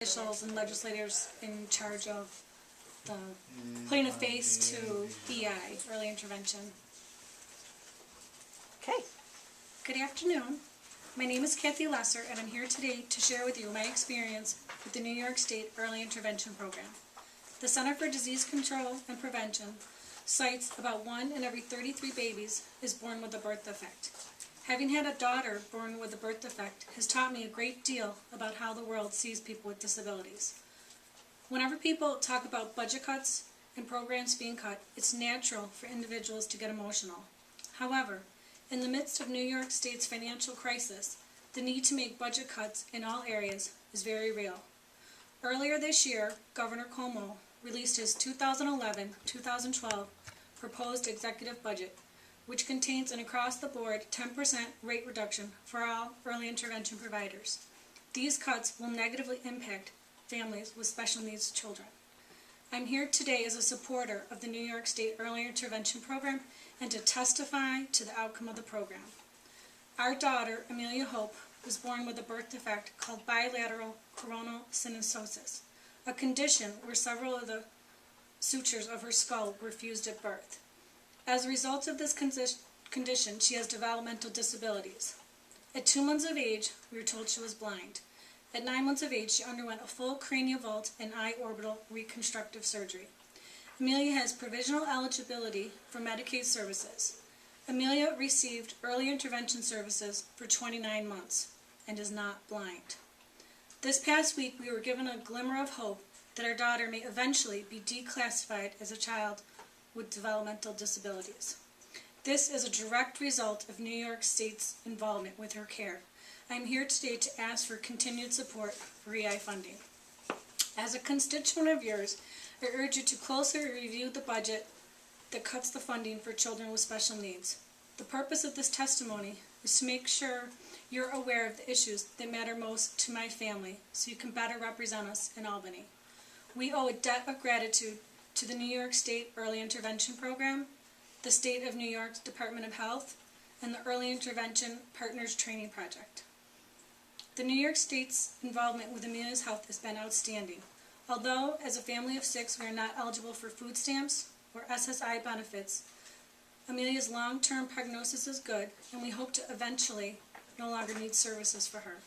officials and legislators in charge of putting a face to EI, early intervention. Okay. Good afternoon. My name is Kathy Lesser, and I'm here today to share with you my experience with the New York State Early Intervention Program. The Center for Disease Control and Prevention cites about 1 in every 33 babies is born with a birth defect. Having had a daughter born with a birth defect has taught me a great deal about how the world sees people with disabilities. Whenever people talk about budget cuts and programs being cut, it's natural for individuals to get emotional. However, in the midst of New York State's financial crisis, the need to make budget cuts in all areas is very real. Earlier this year, Governor Cuomo released his 2011-2012 proposed executive budget, which contains an across-the-board 10% rate reduction for all early intervention providers. These cuts will negatively impact families with special needs children. I'm here today as a supporter of the New York State Early Intervention Program and to testify to the outcome of the program. Our daughter, Amelia Hope, was born with a birth defect called bilateral coronal synostosis, a condition where several of the sutures of her skull were fused at birth. As a result of this condition, she has developmental disabilities. At 2 months of age, we were told she was blind. At 9 months of age, she underwent a full cranial vault and eye orbital reconstructive surgery. Amelia has provisional eligibility for Medicaid services. Amelia received early intervention services for 29 months and is not blind. This past week, we were given a glimmer of hope that our daughter may eventually be declassified as a child with developmental disabilities. This is a direct result of New York State's involvement with her care. I am here today to ask for continued support for EI funding. As a constituent of yours, I urge you to closely review the budget that cuts the funding for children with special needs. The purpose of this testimony is to make sure you're aware of the issues that matter most to my family so you can better represent us in Albany. We owe a debt of gratitude to the New York State Early Intervention Program, the State of New York's Department of Health, and the Early Intervention Partners Training Project. The New York State's involvement with Amelia's health has been outstanding. Although, as a family of 6, we are not eligible for food stamps or SSI benefits, Amelia's long-term prognosis is good, and we hope to eventually no longer need services for her.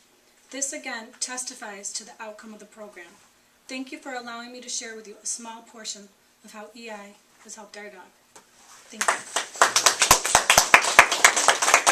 This again testifies to the outcome of the program. Thank you for allowing me to share with you a small portion of how EI has helped our dog. Thank you.